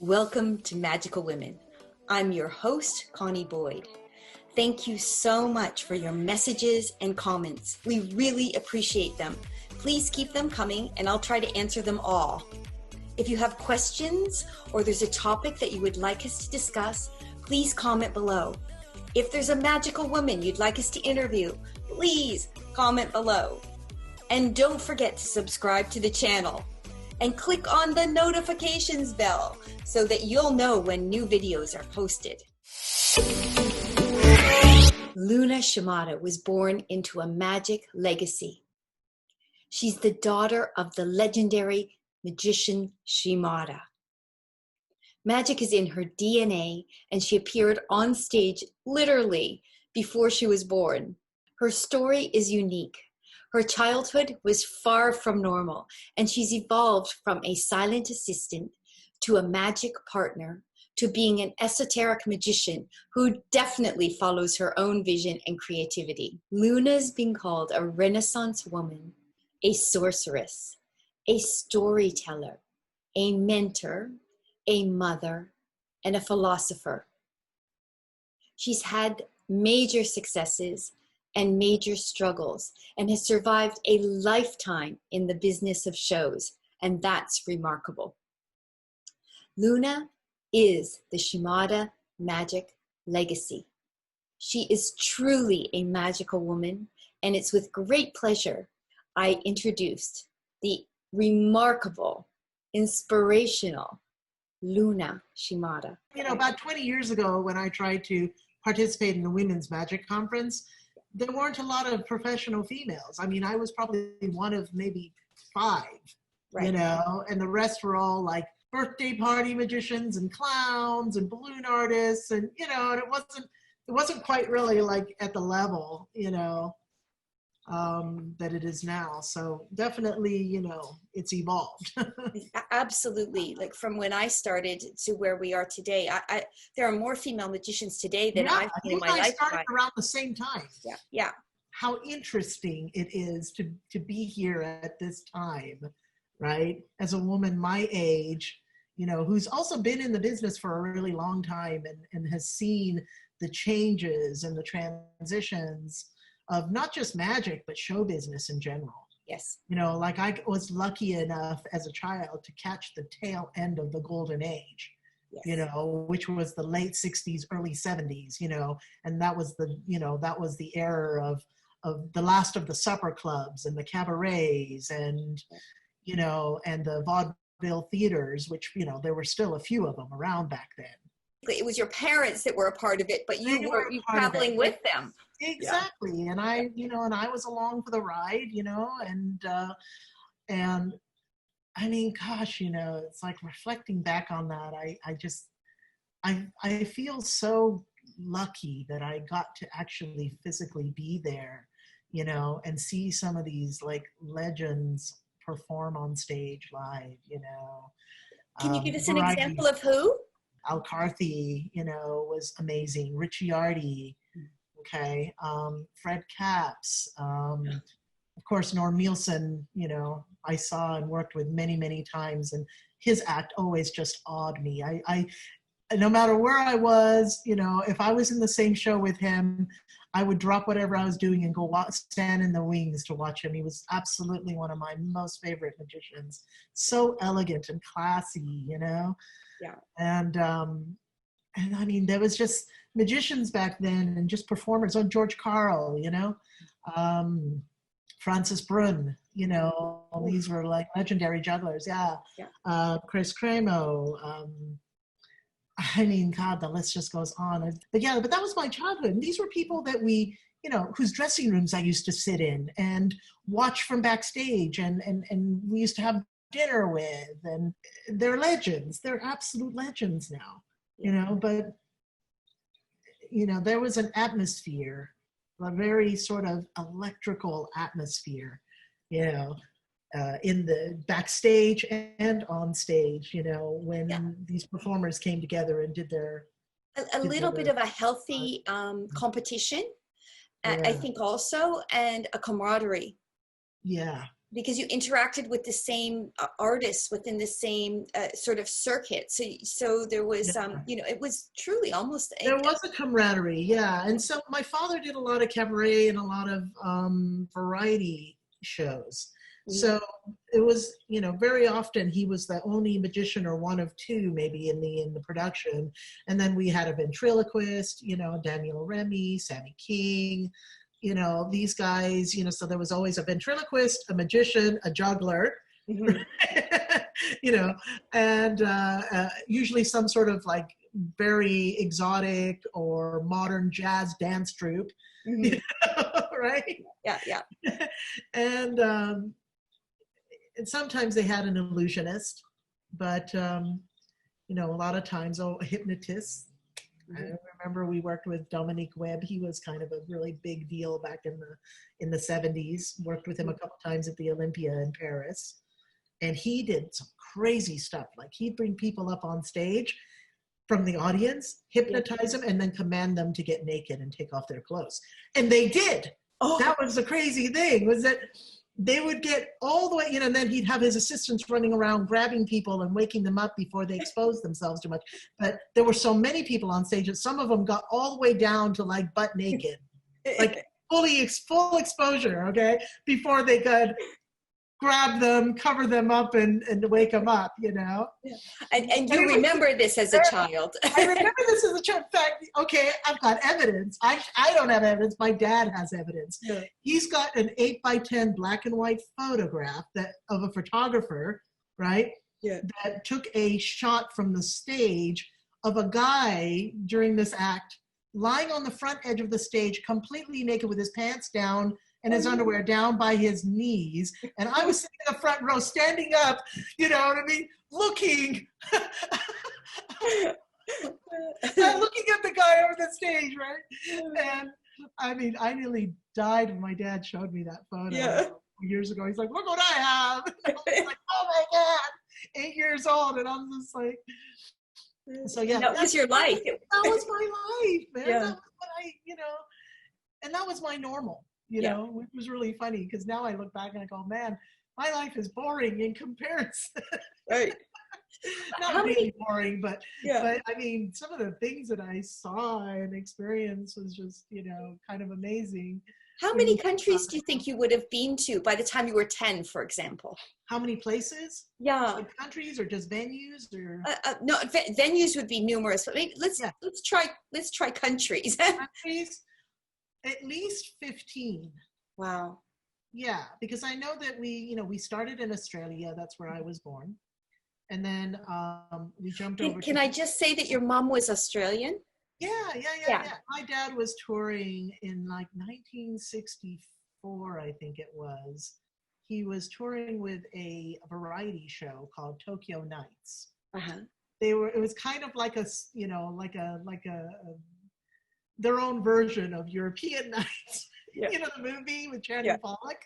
Welcome to Magical Women. I'm your host, Connie Boyd. Thank you so much for your messages and comments. We really appreciate them. Please keep them coming and I'll try to answer them all. If you have questions or there's a topic that you would like us to discuss, please comment below. If there's a magical woman you'd like us to interview, please comment below. And don't forget to subscribe to the channel and click on the notifications bell so that you'll know when new videos are posted. Luna Shimada was born into a magic legacy. She's the daughter of the legendary magician Shimada. Magic is in her DNA, and she appeared on stage literally before she was born. Her story is unique. Her childhood was far from normal, and she's evolved from a silent assistant to a magic partner to being an esoteric magician who definitely follows her own vision and creativity. Luna's been called a Renaissance woman, a sorceress, a storyteller, a mentor, a mother, and a philosopher. She's had major successes and major struggles, and has survived a lifetime in the business of shows, and that's remarkable. Luna is the Shimada magic legacy. She is truly a magical woman, and it's with great pleasure I introduced the remarkable, inspirational Luna Shimada. You know, about 20 years ago when I tried to participate in the Women's Magic Conference, there weren't a lot of professional females. I mean, I was probably one of maybe 5, right. You know, and the rest were all like birthday party magicians and clowns and balloon artists, and you know, and it wasn't quite really like at the level, you know, that it is now. So definitely, you know, it's evolved. Absolutely. Like from when I started to where we are today, there are more female magicians today than I've seen in my life. I started around the same time. Yeah. Yeah. How interesting it is to be here at this time, right? As a woman my age, you know, who's also been in the business for a really long time and has seen the changes and the transitions of not just magic, but show business in general. Yes. You know, like I was lucky enough as a child to catch the tail end of the golden age, yes. You know, which was the late 60s, early 70s, you know, and that was the, you know, that was the era of the last of the supper clubs and the cabarets and, you know, and the vaudeville theaters, which, you know, there were still a few of them around back then. It was your parents that were a part of it, but you were traveling with them. Exactly. Yeah. And I, you know, and I was along for the ride, you know, and I mean, gosh, you know, it's like reflecting back on that. I feel so lucky that I got to actually physically be there, you know, and see some of these like legends perform on stage live, you know. Can you give us an example of who? CARTHY, you know, was amazing. Richiardi, okay, Fred Capps, of course, Norm Nielsen, you know, I saw and worked with many, many times, and his act always just awed me. I no matter where I was, you know, if I was in the same show with him, I would drop whatever I was doing and go stand in the wings to watch him. He was absolutely one of my most favorite magicians. So elegant and classy, you know? Yeah. And I mean, there was just magicians back then and just performers. Oh, George Carl, you know? Francis Brunn, you know, these were like legendary jugglers. Yeah. Chris Cremo, I mean, God, the list just goes on. But yeah, but that was my childhood. And these were people that we, you know, whose dressing rooms I used to sit in and watch from backstage, and we used to have dinner with, and they're legends. They're absolute legends now, you know, but, you know, there was an atmosphere, a very sort of electrical atmosphere, you know, in the backstage and on stage, you know, when these performers came together and did their... A little bit of a healthy competition, I think also, and a camaraderie. Yeah, because you interacted with the same artists within the same sort of circuit. So there was, you know, it was truly almost. There was a camaraderie, yeah. And so my father did a lot of cabaret and a lot of variety shows. So it was, you know, very often he was the only magician or one of two maybe in the production. And then we had a ventriloquist, you know, Daniel Remy, Sammy King, you know, these guys, you know, so there was always a ventriloquist, a magician, a juggler, you know, and usually some sort of like very exotic or modern jazz dance troupe, you know, right? Yeah. And sometimes they had an illusionist, but you know, a lot of times a hypnotist. I remember we worked with Dominique Webb. He was kind of a really big deal back in the 70s. Worked with him a couple times at the Olympia in Paris, and he did some crazy stuff. Like he'd bring people up on stage from the audience, hypnotize them, and then command them to get naked and take off their clothes. And they did. Oh, that was the crazy thing, was that they would get all the way, you know, and then he'd have his assistants running around grabbing people and waking them up before they exposed themselves too much. But there were so many people on stage that some of them got all the way down to like butt naked, like full exposure, okay, before they could grab them, cover them up, and wake them up, you know. Yeah. And you remember this as a child. I remember this as a child. In fact, okay, I've got evidence. I don't have evidence. My dad has evidence. Yeah. He's got an 8x10 black and white photograph of a photographer, right? Yeah. That took a shot from the stage of a guy during this act lying on the front edge of the stage, completely naked with his pants down and his underwear down by his knees. And I was sitting in the front row, standing up, you know what I mean, looking, looking at the guy over the stage, right? And I mean, I nearly died when my dad showed me that photo years ago. He's like, look what I have. And I was like, oh my God, 8 years old. And I'm just like, so yeah. That was your life. That was my life, man. Yeah. That was what you know, and that was my normal. You know, which was really funny because now I look back and I go, man, my life is boring in comparison. Right. Not really boring, but I mean, some of the things that I saw and experienced was just, you know, kind of amazing. How many countries do you think you would have been to by the time you were 10, for example? How many places? Yeah. Like countries or just venues or? No, venues would be numerous, but maybe let's try countries. Countries? At least 15. Wow. Yeah, because I know that we started in Australia. That's where I was born. And then we jumped over. Can I just say that your mom was Australian? Yeah. My dad was touring in like 1964, I think it was. He was touring with a variety show called Tokyo Nights. It was kind of like a, you know, like a their own version of European Nights, you know, the movie with Channing Pollock,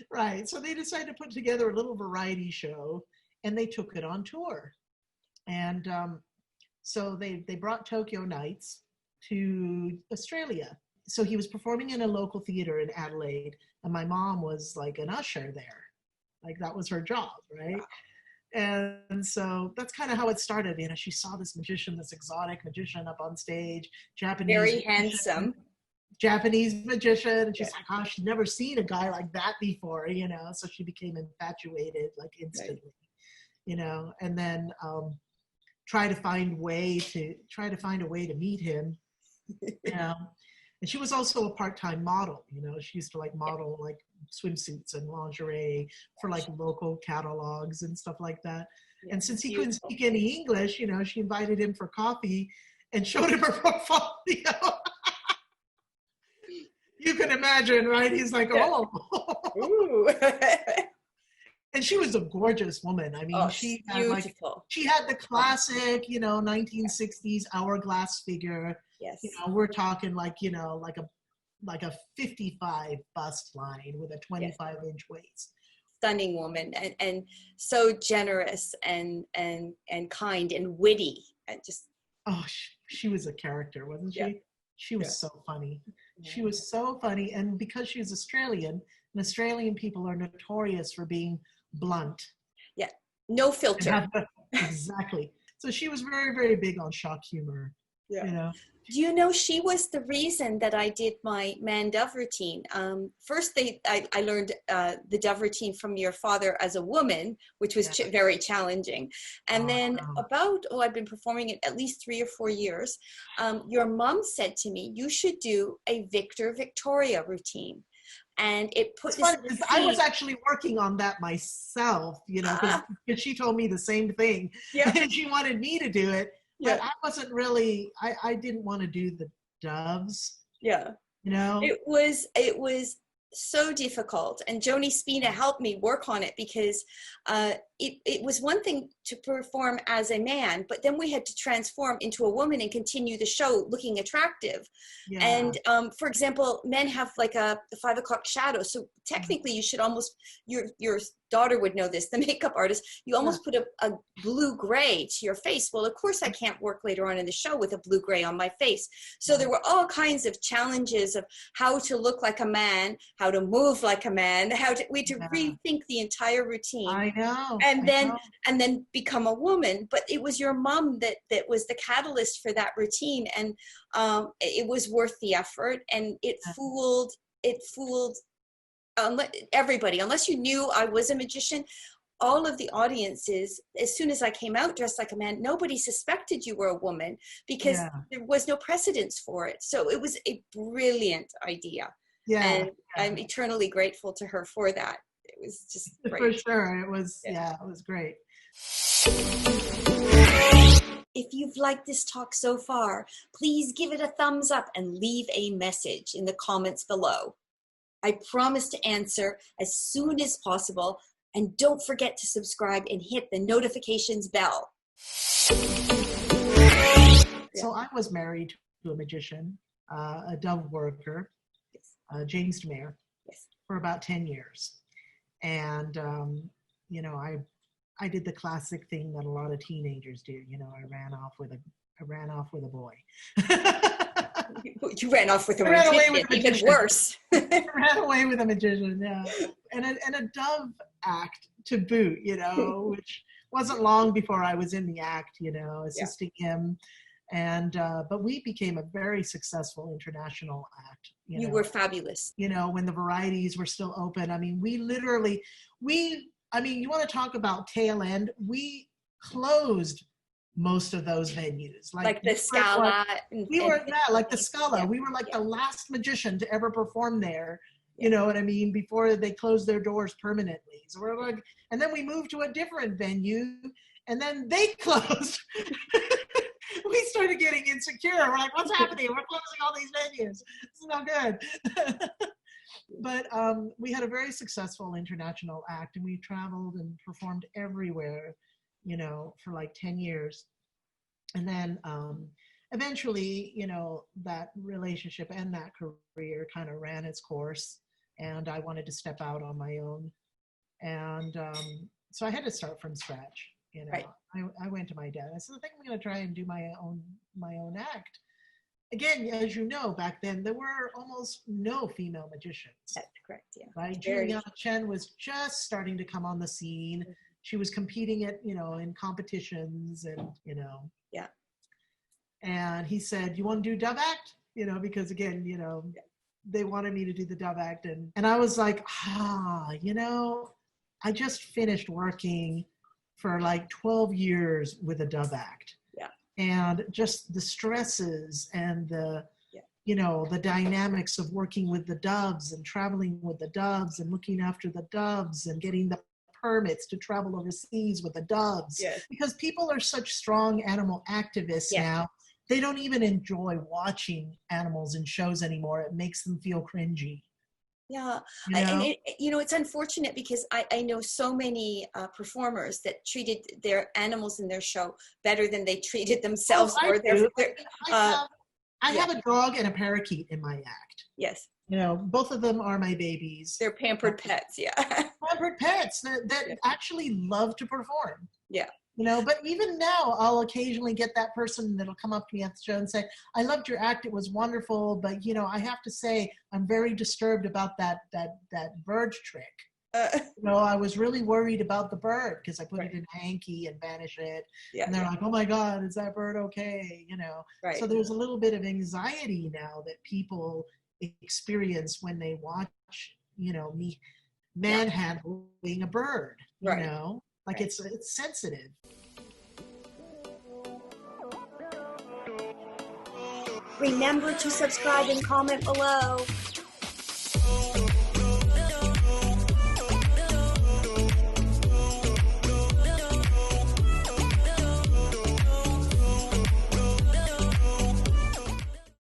right? So they decided to put together a little variety show, and they took it on tour. And so they brought Tokyo Nights to Australia. So he was performing in a local theater in Adelaide, and my mom was like an usher there. Like that was her job, right? Wow. And so that's kind of how it started. You know, she saw this magician, this exotic magician up on stage, Japanese. Very handsome. Japanese magician. And she's like, oh, she'd never seen a guy like that before, you know? So she became infatuated like instantly, you know, and then try to find a way to meet him. You know? And she was also a part-time model, you know, she used to like model like swimsuits and lingerie for like local catalogs and stuff like that. Yeah, and since he couldn't speak any English, you know, she invited him for coffee and showed him her portfolio. You can imagine, right? He's like, oh. Ooh. And she was a gorgeous woman. I mean, she had the classic, you know, 1960s hourglass figure. Yes. You know, we're talking like, you know, like a 55 bust line with a 25-inch waist. Stunning woman and so generous and kind and witty and just. Oh, she was a character, wasn't she? Yeah. She was so funny. Yeah. She was so funny. And because she was Australian, And Australian people are notorious for being blunt. Yeah, no filter. Exactly. So she was very, very big on shock humor. Yeah. You know. Do you know she was the reason that I did my man-dove routine? First, I learned the dove routine from your father as a woman, which was very challenging. And then I've been performing it at least 3 or 4 years. Your mom said to me, you should do a Victor-Victoria routine. And it put this funny, I was actually working on that myself, you know, because she told me the same thing. Yeah. And she wanted me to do it. But I wasn't really, I didn't want to do the doves. Yeah. You know? It was so difficult. And Joni Spina helped me work on it because it was one thing to perform as a man, but then we had to transform into a woman and continue the show looking attractive. Yeah. And for example, men have like a 5 o'clock shadow. So technically you should almost, your daughter would know this, the makeup artist, you almost put a blue-gray to your face. Well, of course I can't work later on in the show with a blue-gray on my face. So there were all kinds of challenges of how to look like a man, how to move like a man, we had to rethink the entire routine. I know. And then become a woman. But it was your mom that was the catalyst for that routine. And it was worth the effort. And it fooled everybody. Unless you knew I was a magician, all of the audiences, as soon as I came out dressed like a man, nobody suspected you were a woman because there was no precedence for it. So it was a brilliant idea. Yeah. And I'm eternally grateful to her for that. It was just great. For sure. It was, it was great. If you've liked this talk so far, please give it a thumbs up and leave a message in the comments below. I promise to answer as soon as possible, and don't forget to subscribe and hit the notifications bell. So I was married to a magician, a dove worker, James DeMare, for about 10 years. And, you know, I did the classic thing that a lot of teenagers do. You know, I ran off with a boy. You ran off with a magician, even worse. I ran away with a magician, yeah. And a dove act to boot, you know, which wasn't long before I was in the act, you know, assisting him. And, but we became a very successful international act. You were fabulous. You know, when the varieties were still open. I mean, you want to talk about tail end? We closed most of those venues. Like the Scala. The Scala. Yeah. We were like the last magician to ever perform there. You know what I mean? Before they closed their doors permanently. So we're like, and then we moved to a different venue, and then they closed. We started getting insecure. We're like, what's happening? We're closing all these venues. It's no good. But we had a very successful international act, and we traveled and performed everywhere, you know, for like 10 years. And then eventually, you know, that relationship and that career kind of ran its course, and I wanted to step out on my own. And so I had to start from scratch. You know, right. I went to my dad. I said, I think I'm going to try and do my own act. Again, as you know, back then there were almost no female magicians. That's correct. Yeah. Right. Juliana Chen was just starting to come on the scene. Mm-hmm. She was competing at, you know, in competitions, and you know. Yeah. And he said, "You want to do dove act?" You know, because again, you know, they wanted me to do the dove act, and I was like, you know, I just finished working for like 12 years with a dove act. Yeah. And just the stresses and the, you know, the dynamics of working with the doves and traveling with the doves and looking after the doves and getting the permits to travel overseas with the doves. Yes. Because people are such strong animal activists now, they don't even enjoy watching animals in shows anymore. It makes them feel cringy. Yeah, you know? And you know, it's unfortunate because I know so many performers that treated their animals in their show better than they treated themselves. I have a dog and a parakeet in my act. Yes. You know, both of them are my babies. They're pampered pets, Pampered pets that actually love to perform. Yeah. You know, but even now, I'll occasionally get that person that'll come up to me at the show and say, I loved your act, it was wonderful, but, you know, I have to say, I'm very disturbed about that bird trick. You know, I was really worried about the bird because I put it in a hanky and banish it. And they're like, oh my God, is that bird okay? You know, so there's a little bit of anxiety now that people experience when they watch, you know, me manhandling a bird, you know, like it's sensitive. Remember to subscribe and comment below.